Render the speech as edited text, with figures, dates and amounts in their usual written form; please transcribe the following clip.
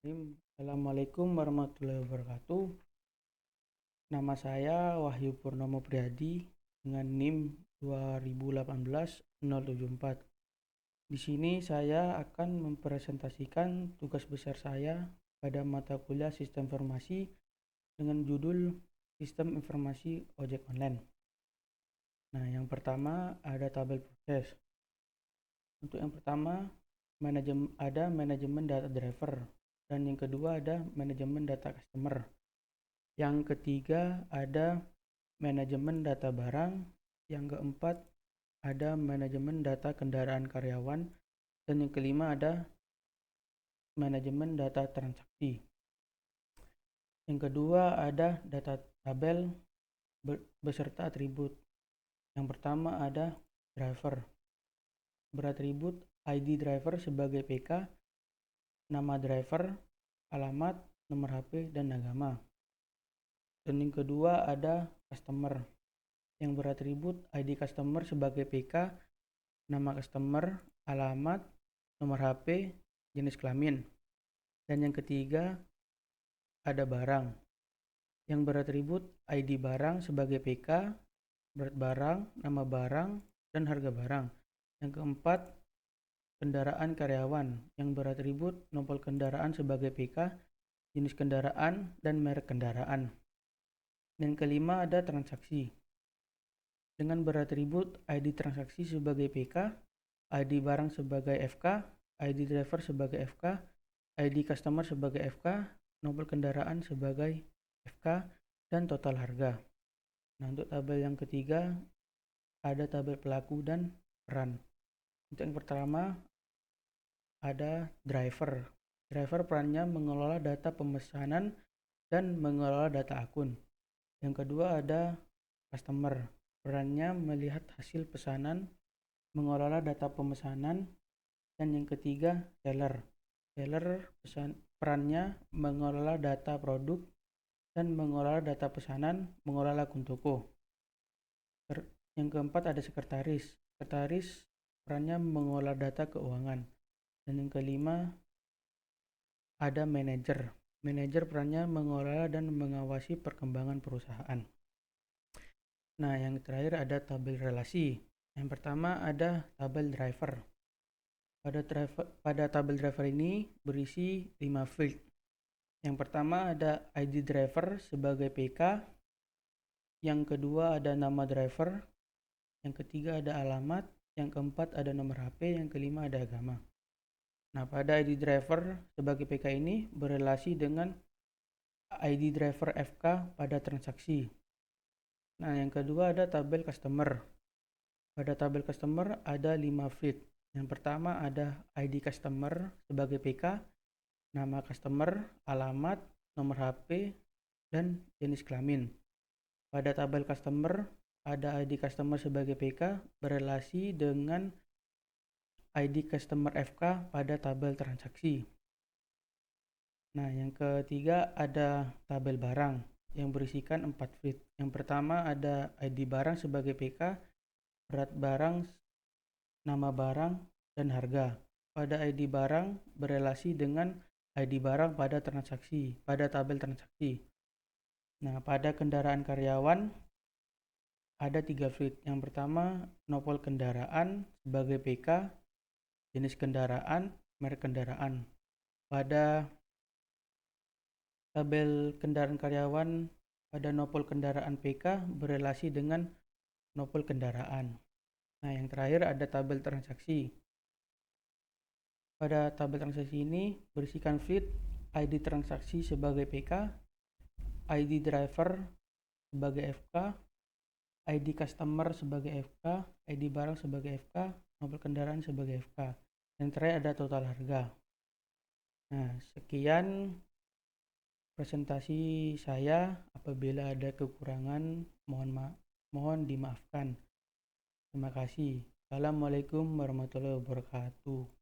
Assalamualaikum warahmatullahi wabarakatuh. Nama saya Wahyu Purnomo Priadi dengan NIM 2018-074. Di sini saya akan mempresentasikan tugas besar saya pada mata kuliah Sistem Informasi dengan judul Sistem Informasi Ojek Online. Nah, yang pertama ada tabel proses. Untuk yang pertama, ada manajemen data driver. Dan yang kedua ada manajemen data customer. Yang ketiga ada manajemen data barang. Yang keempat ada manajemen data kendaraan karyawan. Dan yang kelima ada manajemen data transaksi. Yang kedua ada data tabel beserta atribut. Yang pertama ada driver, beratribut ID driver sebagai PK, nama driver, alamat, nomor HP, dan agama. Dan yang kedua ada customer yang beratribut ID customer sebagai PK, nama customer, alamat, nomor HP, jenis kelamin. Dan yang ketiga ada barang yang beratribut ID barang sebagai PK, berat barang, nama barang, dan harga barang. Yang keempat kendaraan karyawan yang beratribut nomor kendaraan sebagai PK, jenis kendaraan, dan merek kendaraan. Dan kelima ada transaksi dengan beratribut ID transaksi sebagai PK, ID barang sebagai FK, ID driver sebagai FK, ID customer sebagai FK, nomor kendaraan sebagai FK, dan total harga. Nah, untuk tabel yang ketiga ada tabel pelaku dan peran. Untuk yang pertama ada driver. Driver perannya mengelola data pemesanan dan mengelola data akun. Yang kedua ada customer. Perannya melihat hasil pesanan, mengelola data pemesanan. Dan yang ketiga seller. Perannya mengelola data produk dan mengelola data pesanan, mengelola akun toko. Yang keempat ada sekretaris. Sekretaris perannya mengelola data keuangan. Dan yang kelima ada manajer. Manajer perannya mengelola dan mengawasi perkembangan perusahaan. Nah, yang terakhir ada tabel relasi. Yang pertama ada tabel driver. Pada tabel driver ini berisi 5 field. Yang pertama ada ID driver sebagai PK. Yang kedua ada nama driver. Yang ketiga ada alamat. Yang keempat ada nomor HP. Yang kelima ada agama. Nah, pada ID driver sebagai PK ini berelasi dengan ID driver FK pada transaksi. Nah, yang kedua ada tabel customer. Pada tabel customer ada 5 field. Yang pertama ada ID customer sebagai PK, nama customer, alamat, nomor HP, dan jenis kelamin. Pada tabel customer ada ID customer sebagai PK berelasi dengan ID customer FK pada tabel transaksi. Nah, yang ketiga ada tabel barang yang berisikan 4 field. Yang pertama ada ID barang sebagai PK, berat barang, nama barang, dan harga. Pada ID barang berelasi dengan ID barang pada tabel transaksi. Nah, pada kendaraan karyawan ada 3 field. Yang pertama nopol kendaraan sebagai PK, jenis kendaraan, merek kendaraan. Pada tabel kendaraan karyawan pada nopol kendaraan PK berelasi dengan nopol kendaraan. Nah, yang terakhir ada tabel transaksi. Pada tabel transaksi ini berisikan field ID transaksi sebagai PK, ID driver sebagai FK, ID customer sebagai FK, ID barang sebagai FK, nopol kendaraan sebagai FK. Yang terakhir ada total harga. Nah, sekian presentasi saya. Apabila ada kekurangan mohon dimaafkan. Terima kasih. Assalamualaikum warahmatullahi wabarakatuh.